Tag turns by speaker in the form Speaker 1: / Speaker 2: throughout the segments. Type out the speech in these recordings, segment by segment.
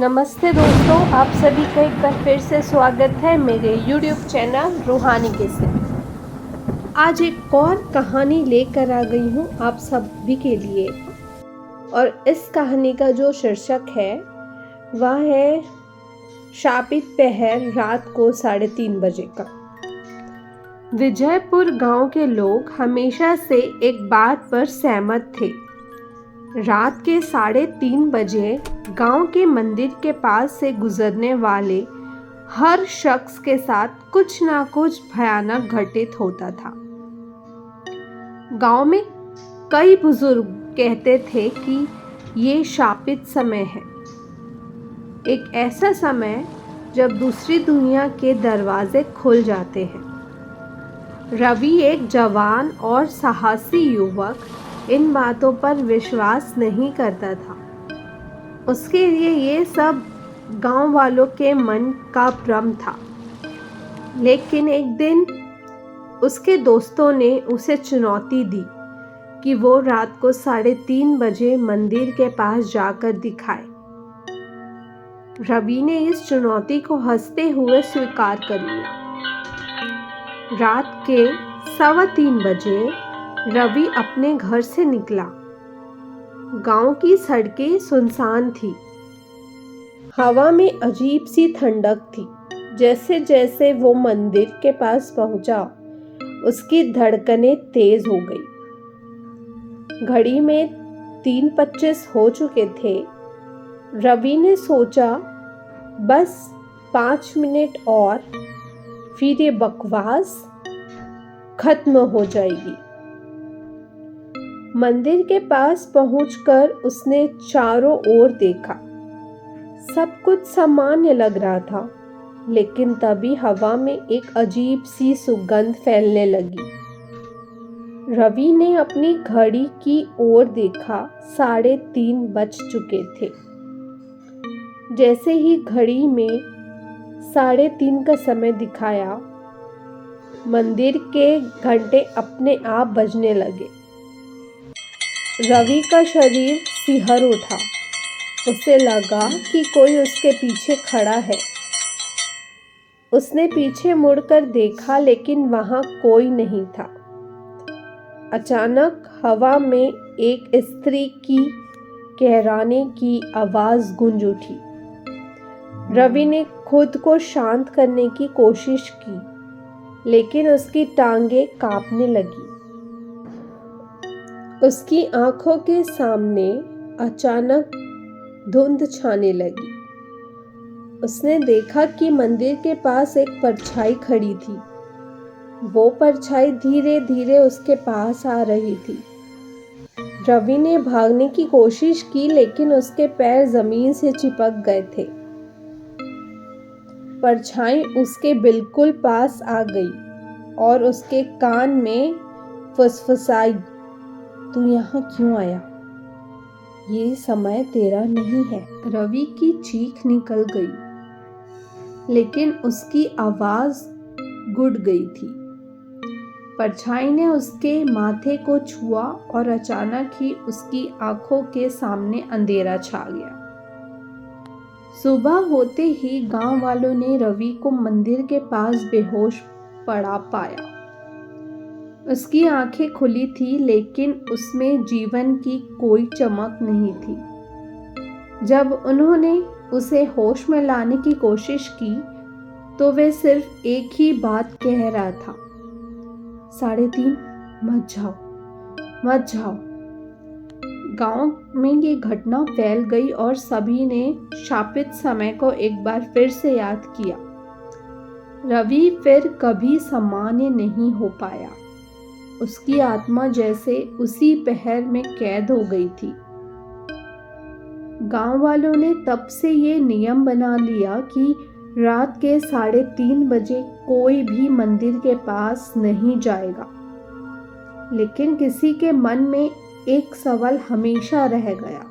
Speaker 1: नमस्ते दोस्तों, आप सभी का एक बार फिर से स्वागत है मेरे YouTube चैनल रूहानी के से। आज एक और कहानी लेकर आ गई हूँ आप सभी के लिए, और इस कहानी का जो शीर्षक है वह है शापित पहर रात को 3:30 बजे का। विजयपुर गांव के लोग हमेशा से एक बात पर सहमत थे। रात के 3:30 बजे गांव के मंदिर के पास से गुजरने वाले हर शख्स के साथ कुछ ना कुछ भयानक घटित होता था। गांव में कई बुजुर्ग कहते थे कि ये शापित समय है, एक ऐसा समय जब दूसरी दुनिया के दरवाजे खुल जाते हैं। रवि एक जवान और साहसी युवक इन बातों पर विश्वास नहीं करता था। उसके लिए ये सब गांव वालों के मन का भ्रम था। लेकिन एक दिन उसके दोस्तों ने उसे चुनौती दी कि वो रात को 3:30 बजे मंदिर के पास जाकर दिखाए। रवि ने इस चुनौती को हंसते हुए स्वीकार कर लिया। रात के 3:15 बजे रवि अपने घर से निकला। गांव की सड़कें सुनसान थी। हवा में अजीब सी ठंडक थी। जैसे जैसे वो मंदिर के पास पहुंचा, उसकी धड़कनें तेज हो गई। घड़ी में 3:25 हो चुके थे। रवि ने सोचा, बस 5 मिनट और, फिर ये बकवास खत्म हो जाएगी। मंदिर के पास पहुंचकर उसने चारों ओर देखा। सब कुछ सामान्य लग रहा था, लेकिन तभी हवा में एक अजीब सी सुगंध फैलने लगी। रवि ने अपनी घड़ी की ओर देखा। 3:30 बज चुके थे। जैसे ही घड़ी में 3:30 का समय दिखाया, मंदिर के घंटे अपने आप बजने लगे। रवि का शरीर सिहर उठा। उसे लगा कि कोई उसके पीछे खड़ा है। उसने पीछे मुड़कर देखा, लेकिन वहां कोई नहीं था। अचानक हवा में एक स्त्री की कहराने की आवाज गूंज उठी। रवि ने खुद को शांत करने की कोशिश की, लेकिन उसकी टांगें कांपने लगी। उसकी आंखों के सामने अचानक धुंध छाने लगी। उसने देखा कि मंदिर के पास एक परछाई खड़ी थी। वो परछाई धीरे धीरे उसके पास आ रही थी। रवि ने भागने की कोशिश की, लेकिन उसके पैर जमीन से चिपक गए थे। परछाई उसके बिल्कुल पास आ गई और उसके कान में फुसफुसाई, तू यहाँ क्यों आया? ये समय तेरा नहीं है। रवि की चीख निकल गई, लेकिन उसकी आवाज गुड़ गई थी। परछाई ने उसके माथे को छुआ और अचानक ही उसकी आंखों के सामने अंधेरा छा गया। सुबह होते ही गांव वालों ने रवि को मंदिर के पास बेहोश पड़ा पाया। उसकी आंखें खुली थी, लेकिन उसमें जीवन की कोई चमक नहीं थी। जब उन्होंने उसे होश में लाने की कोशिश की, तो वे सिर्फ एक ही बात कह रहा था, 3:30 मत जाओ, मत जाओ। गांव में ये घटना फैल गई और सभी ने शापित समय को एक बार फिर से याद किया। रवि फिर कभी सामान्य नहीं हो पाया। उसकी आत्मा जैसे उसी पहर में कैद हो गई थी। गांव वालों ने तब से ये नियम बना लिया कि रात के 3:30 बजे कोई भी मंदिर के पास नहीं जाएगा। लेकिन किसी के मन में एक सवाल हमेशा रह गया,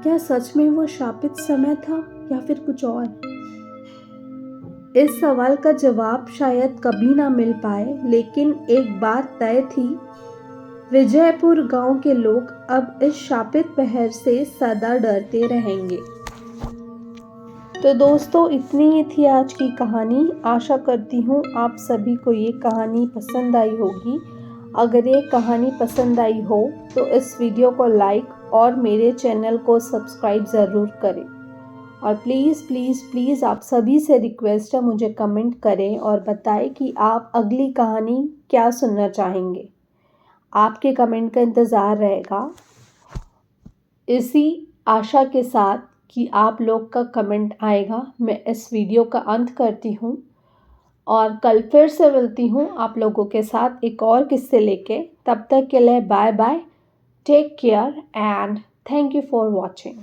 Speaker 1: क्या सच में वो शापित समय था या फिर कुछ और? इस सवाल का जवाब शायद कभी ना मिल पाए, लेकिन एक बात तय थी, विजयपुर गांव के लोग अब इस शापित पहर से सदा डरते रहेंगे। तो दोस्तों इतनी ही थी आज की कहानी। आशा करती हूँ आप सभी को ये कहानी पसंद आई होगी। अगर ये कहानी पसंद आई हो तो इस वीडियो को लाइक और मेरे चैनल को सब्सक्राइब ज़रूर करें। और प्लीज़ प्लीज़ प्लीज़ आप सभी से रिक्वेस्ट है, मुझे कमेंट करें और बताएं कि आप अगली कहानी क्या सुनना चाहेंगे। आपके कमेंट का इंतज़ार रहेगा। इसी आशा के साथ कि आप लोग का कमेंट आएगा, मैं इस वीडियो का अंत करती हूँ और कल फिर से मिलती हूँ आप लोगों के साथ एक और किस्से लेके। तब तक के लिए bye bye, take care and thank you for watching.